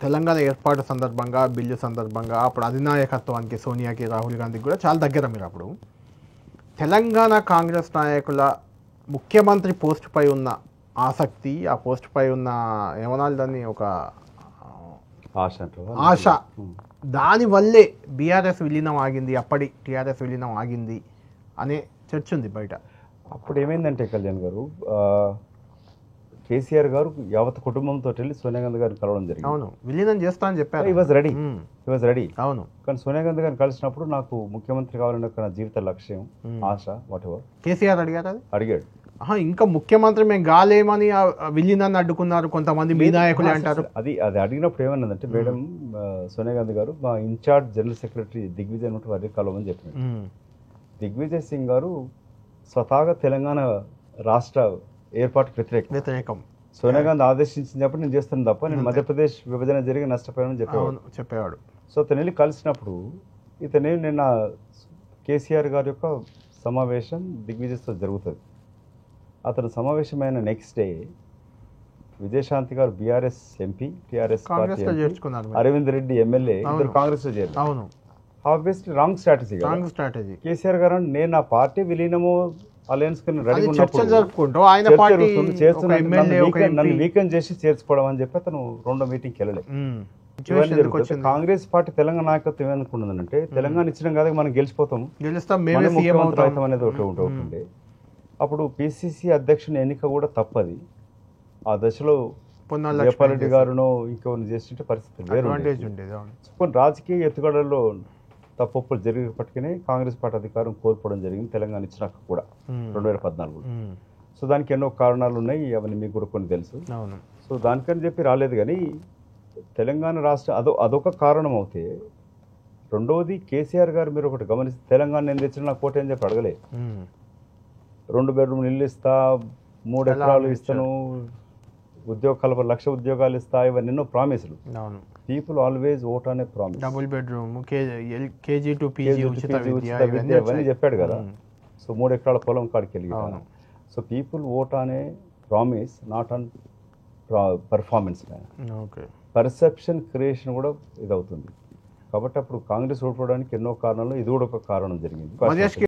తెలంగాణ ఏర్పాటు సందర్భంగా బిల్లు సందర్భంగా అప్పుడు అధినాయకత్వానికి సోనియాకి రాహుల్ గాంధీకి కూడా చాలా దగ్గర మీరు అప్పుడు తెలంగాణ కాంగ్రెస్ నాయకుల ముఖ్యమంత్రి పోస్టుపై ఉన్న ఆసక్తి ఆ పోస్టుపై ఉన్న ఏమనాలి దాన్ని ఒక ఆశ దానివల్లే బీఆర్ఎస్ విలీనం ఆగింది అప్పటి టీఆర్ఎస్ విలీనం ఆగింది అనే చర్చ ఉంది బయట. అప్పుడు ఏమైందంటే కళ్యాణ్ గారు కేసీఆర్ గారు యావత్ కుటుంబంతో వెళ్ళి సోనియా గాంధీ గారిని కలవడం జరిగింది. అవును, విలీనం చేస్తా అని చెప్పారు. ఈ వాజ్ రెడీ. అవును, కానీ సోనియా గాంధీ గారిని కలిసినప్పుడు నాకు ముఖ్యమంత్రి కావాలనే నా జీవిత లక్ష్యం ఆశ వాట్ ఎవర్ కేసీఆర్ అడిగారు. అడిగాడు. ఇంకా ముఖ్యమంత్రి మేము గాలేమని విలీనాన్ని అడ్డుకున్నారు కొంతమంది మీ నాయకులే అంటారు. అది అడిగినప్పుడు ఏమన్నదంటే మేడం సోనియా గాంధీ గారు మా ఇన్ఛార్జ్ జనరల్ సెక్రటరీ దిగ్విజయ్ వారికి కలవమని చెప్పినాడు. దిగ్విజయ్ సింగ్ గారు స్వతహాగా తెలంగాణ రాష్ట్ర ఏర్పాటుకు వ్యతిరేకం. సోనియా గాంధీ ఆదేశించినప్పుడు నేను చేస్తున్నాను తప్ప నేను మధ్యప్రదేశ్ విభజన జరిగి నష్టపోయానని చెప్పేవాడు. సో అతను వెళ్ళి కలిసినప్పుడు ఇతను నిన్న కేసీఆర్ గారి యొక్క సమావేశం దిగ్విజయ్తో జరుగుతుంది. అతను సమావేశమైన నెక్స్ట్ డే విజయశాంతి గారు BRS MP TRS party Aravind Reddy MLA ఇద్దరు కాంగ్రెస్ లో చేరారు. అవును, ఆబ్వియస్లీ రాంగ్ స్ట్రాటజీ. కేసీఆర్ గారు నేను నా పార్టీ విలీనము అలయన్స్ రెడీ నన్ను వీకెండ్ చేసి చేర్చుకోవడం అని చెప్పి అతను రెండో మీటింగ్కి వెళ్ళలేదు. కాంగ్రెస్ పార్టీ తెలంగాణ నాయకత్వం ఏమనుకున్నదంటే తెలంగాణ ఇచ్చడం కాదు మనం గెలిచిపోతాము ముఖ్యమంత్రి అవుతాం అనేది ఒకటి ఉంటుండే. అప్పుడు పిసిసి అధ్యక్షుని ఎన్నిక కూడా తప్పది. ఆ దశలో జయపాల్ గారును ఇంకెవరిని చేస్తుంటే పరిస్థితి వేరు. కొన్ని రాజకీయ ఎత్తుగడల్లో తప్పులు జరిగినప్పటికీ కాంగ్రెస్ పార్టీ అధికారం కోల్పోవడం జరిగింది తెలంగాణ ఇచ్చినాక కూడా 2014. సో దానికి ఎన్నో కారణాలు ఉన్నాయి, అవన్నీ మీకు కూడా కొన్ని తెలుసు. సో దానికని చెప్పి రాలేదు. కానీ తెలంగాణ రాష్ట్ర అదొక కారణం అవుతే, రెండవది కేసీఆర్ గారు మీరు ఒకటి గమనిస్తే తెలంగాణ నేను తెచ్చిన నాకు కోట అని చెప్పి అడగలే. 2 బెడ్రూమ్ ఇల్లు ఇస్తా, 3 ఎకరాలు ఇస్తాను, ఉద్యోగ కల్పన 1,00,000 ఉద్యోగాలు ఇస్తా, ఇవన్నీ ఎన్నో ప్రామిసులు. పీపుల్ ఆల్వేస్ ఓట్ అనే promise. Double bedroom, KG to PG ఉచిత విద్య ఇవన్నీ చెప్పాడు కదా. సో 3 ఎకరాల పొలం కాడికి వెళ్ళి. సో పీపుల్ ఓట్ అనే promise, not on performance. Perception creation కూడా ఇది అవుతుంది. కాబట్టి అప్పుడు కాంగ్రెస్ ఓడిపోవడానికి ఎన్నో కారణాలు ఇది కూడా ఒక కారణం జరిగింది.